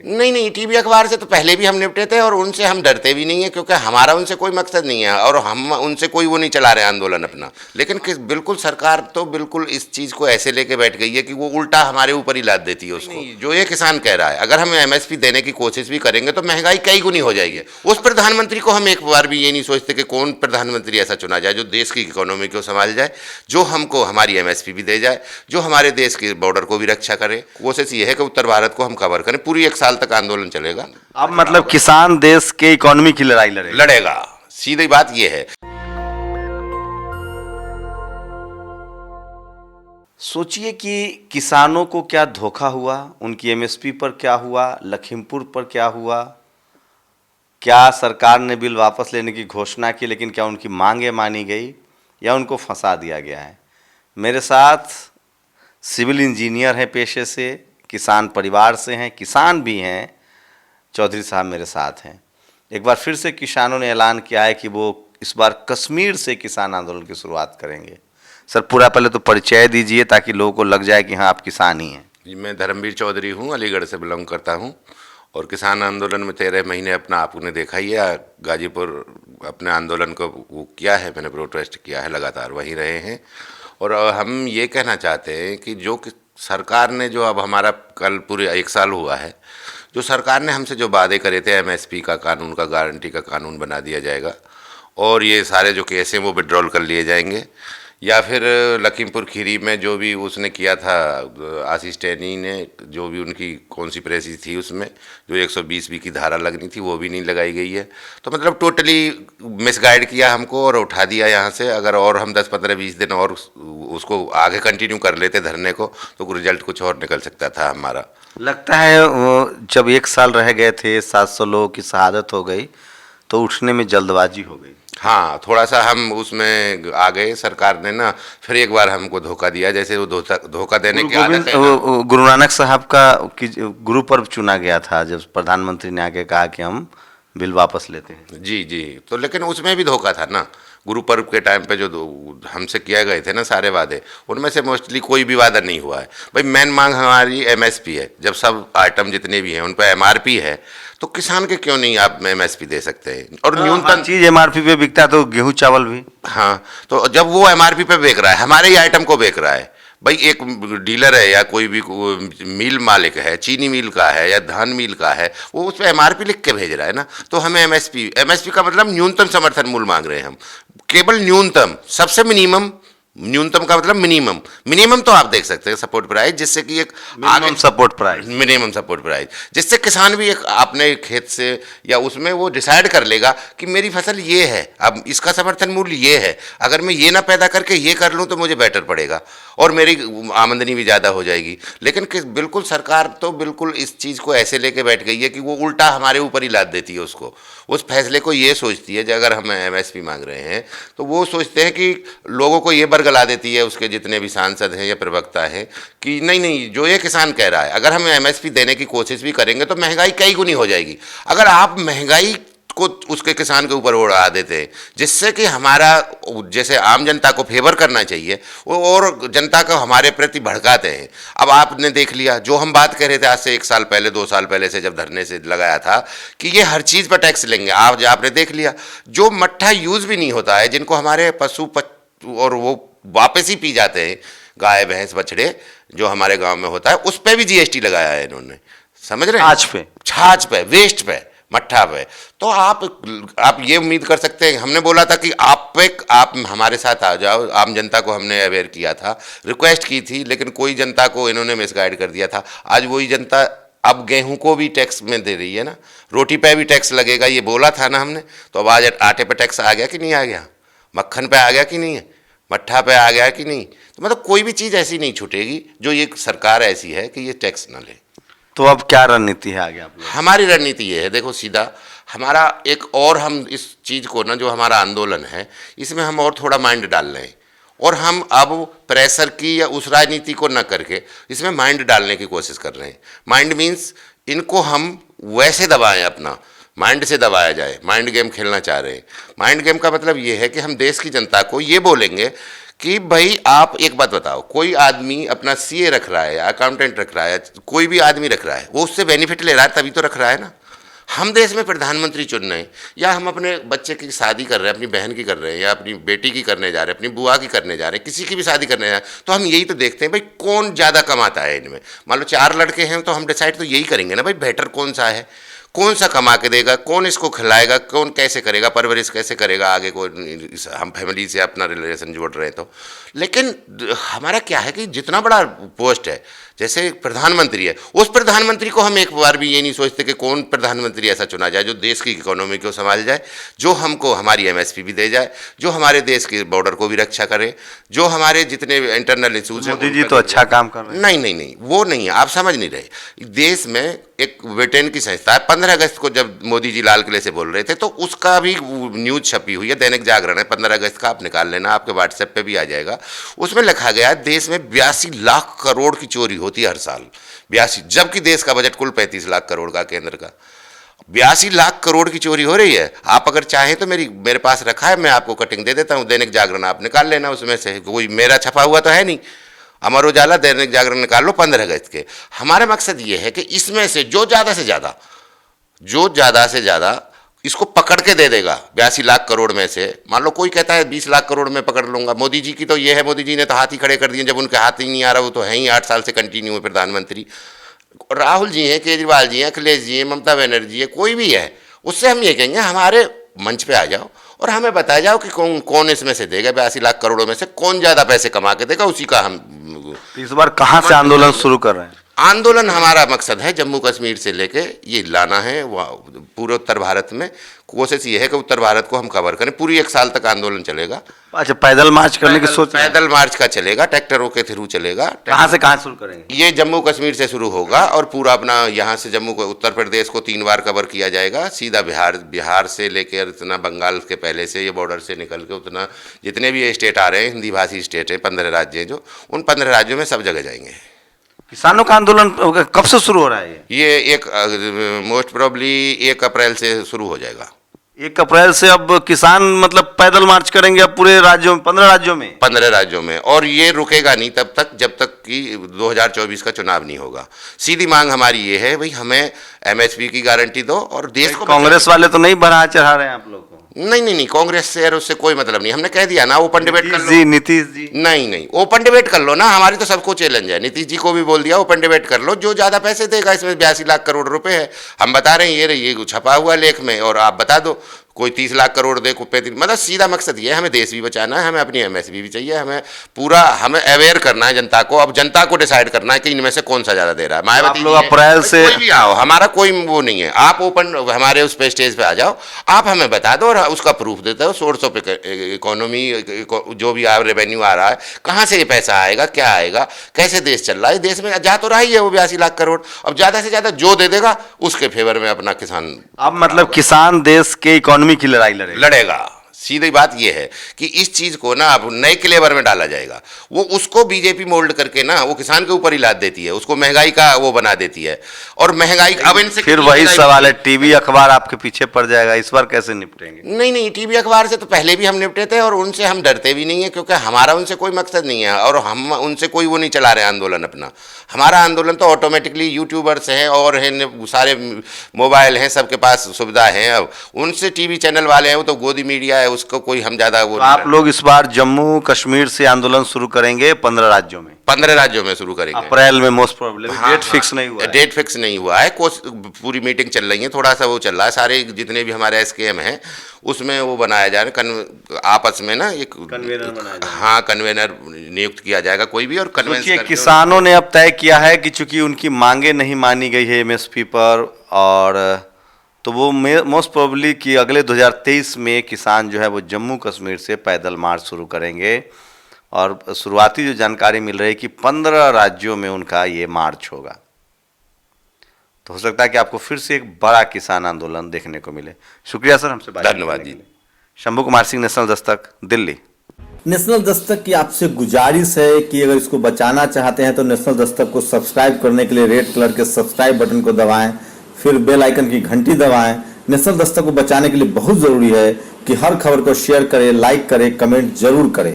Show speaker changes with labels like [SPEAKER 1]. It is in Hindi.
[SPEAKER 1] नहीं नहीं, टीवी अखबार से तो पहले भी हम निपटे थे और उनसे हम डरते भी नहीं है, क्योंकि हमारा उनसे कोई मकसद नहीं है और हम उनसे कोई वो नहीं चला रहे आंदोलन अपना। लेकिन बिल्कुल सरकार तो बिल्कुल इस चीज़ को ऐसे लेके बैठ गई है कि वो उल्टा हमारे ऊपर ही लाद देती है उसको। जो ये किसान कह रहा है, अगर हम एमएसपी देने की कोशिश भी करेंगे तो महंगाई कई गुनी हो जाएगी। उस प्रधानमंत्री को हम एक बार भी ये नहीं सोचते कि कौन प्रधानमंत्री ऐसा चुना जाए जो देश की इकोनॉमी को संभाल जाए, जो हमको हमारी एमएसपी भी दे जाए, जो हमारे देश के बॉर्डर को भी रक्षा करे। कोशिश ये है कि उत्तर भारत को हम कवर करें। पूरी एक साल तक आंदोलन चलेगा।
[SPEAKER 2] अब मतलब किसान देश के इकोनॉमी की लड़ाई
[SPEAKER 1] लड़ेगा, सीधी बात ये है।
[SPEAKER 2] सोचिए कि किसानों को क्या धोखा हुआ, उनकी एमएसपी पर क्या हुआ, लखीमपुर पर क्या हुआ। क्या सरकार ने बिल वापस लेने की घोषणा की, लेकिन क्या उनकी मांगें मानी गई या उनको फंसा दिया गया है। मेरे साथ सिविल इंजीनियर हैं पेशे से, किसान परिवार से हैं, किसान भी हैं, चौधरी साहब मेरे साथ हैं। एक बार फिर से किसानों ने ऐलान किया है कि वो इस बार कश्मीर से किसान आंदोलन की शुरुआत करेंगे। सर पूरा पहले तो परिचय दीजिए ताकि लोगों को लग जाए कि हाँ आप किसान ही हैं।
[SPEAKER 1] जी, मैं धर्मवीर चौधरी हूँ, अलीगढ़ से बिलोंग करता हूँ और किसान आंदोलन में 13 महीने अपना आपने देखा ही है। गाजीपुर अपने आंदोलन को वो किया है, मैंने प्रोटेस्ट किया है, लगातार वहीं रहे हैं। और हम ये कहना चाहते हैं कि जो सरकार ने जो अब हमारा कल पूरे 1 साल हुआ है, जो सरकार ने हमसे जो वादे करे थे, एमएसपी का कानून का गारंटी का कानून बना दिया जाएगा और ये सारे जो केस हैं वो विड्रॉल कर लिए जाएंगे, या फिर लखीमपुर खीरी में जो भी उसने किया था आशीष टैनी ने, जो भी उनकी कॉन्स्पिरेसी थी उसमें जो 120B की धारा लगनी थी वो भी नहीं लगाई गई है। तो मतलब टोटली मिसगाइड किया हमको और उठा दिया यहाँ से। अगर और हम 10, 15, 20 दिन और उसको आगे कंटिन्यू कर लेते धरने को तो रिजल्ट कुछ और निकल सकता था हमारा।
[SPEAKER 2] लगता है जब 1 साल रह गए थे, 700 लोगों की शहादत हो गई तो उठने में जल्दबाजी हो गई।
[SPEAKER 1] हाँ, थोड़ा सा हम उसमें आ गए। सरकार ने ना फिर एक बार हमको धोखा दिया, जैसे वो धोखा देने की आदत है ना।
[SPEAKER 2] गुरु नानक साहब का गुरु पर्व चुना गया था जब प्रधानमंत्री ने आके कहा कि हम बिल वापस लेते हैं।
[SPEAKER 1] जी जी, तो लेकिन उसमें भी धोखा था ना। गुरु पर्व के टाइम पे जो हमसे किया गए थे ना सारे वादे, उनमें से मोस्टली कोई भी वादा नहीं हुआ है। भाई मेन मांग हमारी एमएसपी है। जब सब आइटम जितने भी हैं उन पर एमआरपी है तो किसान के क्यों नहीं आप एमएसपी दे सकते हैं। और न्यूनतम
[SPEAKER 2] चीज एमआरपी पे बिकता है तो गेहूं चावल भी।
[SPEAKER 1] हाँ, तो जब वो एमआरपी पे बेच रहा है, हमारे ही आइटम को बेच रहा है। भाई एक डीलर है या कोई भी मिल मालिक है, चीनी मिल का है या धान मिल का है, वो उस पर एमआरपी लिख के भेज रहा है ना। तो हमें एमएसपी का मतलब न्यूनतम समर्थन मूल्य मांग रहे हैं हम। केवल न्यूनतम, सबसे मिनिमम, न्यूनतम का मतलब मिनिमम तो आप देख सकते हैं सपोर्ट प्राइस, जिससे कि एक
[SPEAKER 2] minimum support price,
[SPEAKER 1] minimum support price, जिससे किसान भी एक अपने खेत से या उसमें वो डिसाइड कर लेगा कि मेरी फसल ये है, अब इसका समर्थन मूल्य ये है, अगर मैं ये ना पैदा करके ये कर लूँ तो मुझे बेटर पड़ेगा और मेरी आमदनी भी ज़्यादा हो जाएगी। लेकिन बिल्कुल सरकार तो बिल्कुल इस चीज़ को ऐसे लेके बैठ गई है कि वो उल्टा हमारे ऊपर ही लाद देती है उसको। उस फैसले को ये सोचती है कि अगर हम एमएसपी मांग रहे हैं तो वो सोचते हैं कि लोगों को ये बरगला देती है, उसके जितने भी सांसद हैं या प्रवक्ता हैं, कि नहीं नहीं, जो ये किसान कह रहा है, अगर हम एमएसपी देने की कोशिश भी करेंगे तो महंगाई कई गुनी हो जाएगी। अगर आप महंगाई को उसके किसान के ऊपर उड़ा देते हैं, जिससे कि हमारा जैसे आम जनता को फेवर करना चाहिए वो और जनता को हमारे प्रति भड़काते हैं। अब आपने देख लिया जो हम बात कर रहे थे आज से 1 साल पहले, 2 साल पहले से जब धरने से लगाया था कि ये हर चीज़ पर टैक्स लेंगे। आज आपने देख लिया जो मट्ठा यूज़ भी नहीं होता है, जिनको हमारे पशु और वो वापस ही पी जाते हैं, गाय भैंस बछड़े जो हमारे गाँव में होता है, उस पर भी जीएसटी लगाया है इन्होंने। समझ रहे हैं? छाछ पे, वेस्ट पे, मट्ठा पे। तो आप ये उम्मीद कर सकते हैं, हमने बोला था कि आप हमारे साथ आ जाओ, आम जनता को हमने अवेयर किया था, रिक्वेस्ट की थी, लेकिन कोई जनता को इन्होंने मिसगाइड कर दिया था। आज वही जनता अब गेहूं को भी टैक्स में दे रही है ना, रोटी पे भी टैक्स लगेगा, ये बोला था ना हमने। तो अब आज आटे पे टैक्स आ गया कि नहीं आ गया, मक्खन पे आ गया कि नहीं है, मट्ठा पे आ गया कि नहीं। तो मतलब कोई भी चीज़ ऐसी नहीं छूटेगी जो ये सरकार ऐसी है कि ये टैक्स ना ले।
[SPEAKER 2] तो अब क्या रणनीति है आगे आप लोग?
[SPEAKER 1] हमारी रणनीति ये है, देखो सीधा हमारा एक और, हम इस चीज़ को ना, जो हमारा आंदोलन है इसमें हम और थोड़ा माइंड डाल रहे हैं और हम अब प्रेशर की या उस राजनीति को न करके इसमें माइंड डालने की कोशिश कर रहे हैं। माइंड मीन्स इनको हम वैसे दबाएं अपना, माइंड से दबाया जाए, माइंड गेम खेलना चाह रहे हैं। माइंड गेम का मतलब ये है कि हम देश की जनता को ये बोलेंगे कि भाई आप एक बात बताओ, कोई आदमी अपना सीए रख रहा है, अकाउंटेंट रख रहा है, कोई भी आदमी रख रहा है, वो उससे बेनिफिट ले रहा है तभी तो रख रहा है ना। हम देश में प्रधानमंत्री चुन रहे हैं, या हम अपने बच्चे की शादी कर रहे हैं, अपनी बहन की कर रहे हैं, या अपनी बेटी की करने जा रहे हैं, अपनी बुआ की करने जा रहे हैं, किसी की भी शादी करने जा रहे हैं, तो हम यही तो देखते हैं भाई कौन ज़्यादा कमाता है इनमें। मान लो 4 लड़के हैं तो हम डिसाइड तो यही करेंगे ना भाई बेटर कौन सा है, कौन सा कमा के देगा, कौन इसको खिलाएगा, कौन कैसे करेगा, परवरिश कैसे करेगा आगे, को हम फैमिली से अपना रिलेशन जोड़ रहे हैं तो। लेकिन हमारा क्या है कि जितना बड़ा पोस्ट है, जैसे प्रधानमंत्री है, उस प्रधानमंत्री को हम एक बार भी ये नहीं सोचते कि कौन प्रधानमंत्री ऐसा चुना जाए जो देश की इकोनॉमी को संभाल जाए, जो हमको हमारी एमएसपी भी दे जाए, जो हमारे देश के बॉर्डर को भी रक्षा करे, जो हमारे जितने इंटरनल इशूज हैं।
[SPEAKER 2] मोदी जी तो अच्छा काम कर रहे हैं।
[SPEAKER 1] नहीं, वो नहीं है, आप समझ नहीं रहे। देश में एक ब्रिटेन की संस्था है, 15 अगस्त को जब मोदी जी लाल किले से बोल रहे थे तो उसका भी न्यूज़ छपी हुई है, दैनिक जागरण है, 15 अगस्त का, आप निकाल लेना, आपके व्हाट्सएप पे भी आ जाएगा। उसमें लिखा गया है देश में 82 लाख करोड़ की चोरी होती है हर साल, 82, जबकि देश का बजट कुल 35 लाख करोड़ का केंद्र का। 82 लाख करोड़ की चोरी हो रही है। आप अगर चाहें तो मेरे पास रखा है, मैं आपको कटिंग दे देता हूँ, दैनिक जागरण आप निकाल लेना, उसमें से कोई मेरा छपा हुआ तो है नहीं। अमर उजाला, दैनिक जागरण निकाल लो 15 अगस्त के। हमारा मकसद ये है कि इसमें से जो ज़्यादा से ज़्यादा इसको पकड़ के दे देगा, 82 लाख करोड़ में से, मान लो कोई कहता है 20 लाख करोड़ में पकड़ लूंगा। मोदी जी की तो ये है, मोदी जी ने तो हाथ ही खड़े कर दिए, जब उनके हाथ ही नहीं आ रहा, वो तो है ही 8 साल से कंटिन्यू है प्रधानमंत्री। राहुल जी हैं, केजरीवाल जी हैं, अखिलेश जी हैं, ममता बनर्जी है, कोई भी है, उससे हम ये कहेंगे हमारे मंच पे आ जाओ और हमें बताया जाओ कि कौन इसमें से देगा, 82 लाख करोड़ों में से कौन ज़्यादा पैसे कमा के देगा, उसी का हम।
[SPEAKER 2] इस बार कहाँ से आंदोलन शुरू कर रहे हैं?
[SPEAKER 1] आंदोलन हमारा मकसद है जम्मू कश्मीर से लेके ये लाना है पूरे उत्तर भारत में। कोशिश ये है कि उत्तर भारत को हम कवर करें, पूरी 1 साल तक आंदोलन चलेगा।
[SPEAKER 2] अच्छा, पैदल मार्च करने की सोच?
[SPEAKER 1] पैदल मार्च का चलेगा, ट्रैक्टरों के थ्रू चलेगा।
[SPEAKER 2] कहाँ से कहाँ शुरू करेंगे?
[SPEAKER 1] ये जम्मू कश्मीर से शुरू होगा और पूरा अपना यहाँ से जम्मू को, उत्तर प्रदेश को 3 बार कवर किया जाएगा, सीधा बिहार से लेकर इतना बंगाल के पहले से ये बॉर्डर से निकल के उतना जितने भी ये स्टेट आ रहे हैं, हिंदी भाषी स्टेट है, 15 राज्य हैं, जो उन 15 राज्यों में सब जगह जाएंगे।
[SPEAKER 2] किसानों का आंदोलन कब से शुरू हो रहा है?
[SPEAKER 1] ये एक मोस्ट प्रोबेबली 1 अप्रैल से शुरू हो जाएगा।
[SPEAKER 2] 1 अप्रैल से अब किसान मतलब पैदल मार्च करेंगे अब पूरे राज्यों में, 15 राज्यों में, और ये रुकेगा नहीं तब तक जब तक कि 2024 का चुनाव नहीं होगा। सीधी मांग हमारी ये है भाई, हमें एमएसपी की गारंटी दो और देश को। कांग्रेस वाले तो नहीं बढ़ा चढ़ा रहे हैं आप लोग को?
[SPEAKER 1] नहीं, कांग्रेस से और उससे कोई मतलब नहीं, हमने कह दिया ना, ओपन डिबेट कर लो।
[SPEAKER 2] नीतीश जी
[SPEAKER 1] नहीं, ओपन डिबेट कर लो ना, हमारी तो सबको चैलेंज है। नीतीश जी को भी बोल दिया ओपन डिबेट कर लो, जो ज्यादा पैसे देगा, इसमें 82 लाख करोड़ रुपए है, हम बता रहे हैं, ये छपा हुआ लेख में, और आप बता दो कोई 30 लाख करोड़ दे, कोई 35, मतलब सीधा मकसद ये है, हमें देश भी बचाना है, हमें अपनी एमएसपी भी चाहिए, हमें अवेयर करना है जनता को। अब जनता को डिसाइड करना है कि इनमें से कौन सा ज्यादा दे रहा है। मायावती
[SPEAKER 2] लोग अप्रैल से
[SPEAKER 1] कोई भी आओ, हमारा कोई वो नहीं है, आप ओपन हमारे उस पे स्टेज पे आ जाओ, आप हमें बता दो और उसका प्रूफ देते हो, सोर्स ऑफ इकोनॉमी, जो भी रेवेन्यू आ रहा है, कहाँ से ये पैसा आएगा, क्या आएगा, कैसे देश चल रहा है। देश में जा तो रहा ही है वो 82 लाख करोड़, अब ज्यादा से ज्यादा जो दे देगा उसके फेवर में अपना किसान।
[SPEAKER 2] अब मतलब किसान देश के इकोनॉमी की लड़ाई
[SPEAKER 1] लड़ेगा। सीधी बात यह है कि इस चीज को ना अब नए क्लेवर में डाला जाएगा, वो उसको बीजेपी मोल्ड करके ना वो किसान के ऊपर ही लाद देती है, उसको महंगाई का वो बना देती है, और महंगाई अब इनसे
[SPEAKER 2] फिर वही सवाल है, टीवी अखबार आपके पीछे पड़ जाएगा, इस बार कैसे निपटेंगे?
[SPEAKER 1] नहीं, टीवी अखबार से तो पहले भी हम निपटे थे और उनसे हम डरते भी नहीं है, क्योंकि हमारा उनसे कोई मकसद नहीं है और हम उनसे कोई वो नहीं चला रहे आंदोलन अपना। हमारा आंदोलन तो ऑटोमेटिकली यूट्यूबर्स हैं और हैं, सारे मोबाइल हैं, सबके पास सुविधा है, अब उनसे टीवी चैनल वाले हैं, वो तो गोदी मीडिया है, उसको कोई हम ज्यादा वो।
[SPEAKER 2] तो आप लोग इस बार जम्मू कश्मीर से आंदोलन शुरू करेंगे 15 राज्यों में?
[SPEAKER 1] 15 राज्यों में शुरू करेंगे
[SPEAKER 2] अप्रैल में मोस्ट प्रोबेबली। डेट फिक्स नहीं हुआ है?
[SPEAKER 1] डेट फिक्स नहीं हुआ है, पूरी मीटिंग चल रही है, थोड़ा सा वो चल रहा है, सारे जितने भी हमारे एसकेएम हैं उसमें वो बनाया जा रहा है, आपस में ना एक
[SPEAKER 2] कन्वेनर बनाया जाएगा।
[SPEAKER 1] हाँ, कन्वेनर नियुक्त किया जाएगा कोई भी, और कन्वेंस करके।
[SPEAKER 2] किसानों ने अब तय किया है कि चूंकि उनकी मांगे नहीं मानी गई है एमएसपी पर, और तो वो मोस्ट प्रोबेबली कि अगले 2023 में किसान जो है वो जम्मू कश्मीर से पैदल मार्च शुरू करेंगे, और शुरुआती जो जानकारी मिल रही है कि 15 राज्यों में उनका ये मार्च होगा। तो हो सकता है कि आपको फिर से एक बड़ा किसान आंदोलन देखने को मिले। शुक्रिया सर, हमसे बात।
[SPEAKER 1] धन्यवाद जी।
[SPEAKER 2] शंभू कुमार सिंह, नेशनल दस्तक, दिल्ली।
[SPEAKER 3] नेशनल दस्तक की आपसे गुजारिश है कि अगर इसको बचाना चाहते हैं तो नेशनल दस्तक को सब्सक्राइब करने के लिए रेड कलर के सब्सक्राइब बटन को दबाएं, फिर बेल आइकन की घंटी दबाएं, नेशनल दस्तक को बचाने के लिए बहुत जरूरी है कि हर खबर को शेयर करें, लाइक करें, कमेंट जरूर करें।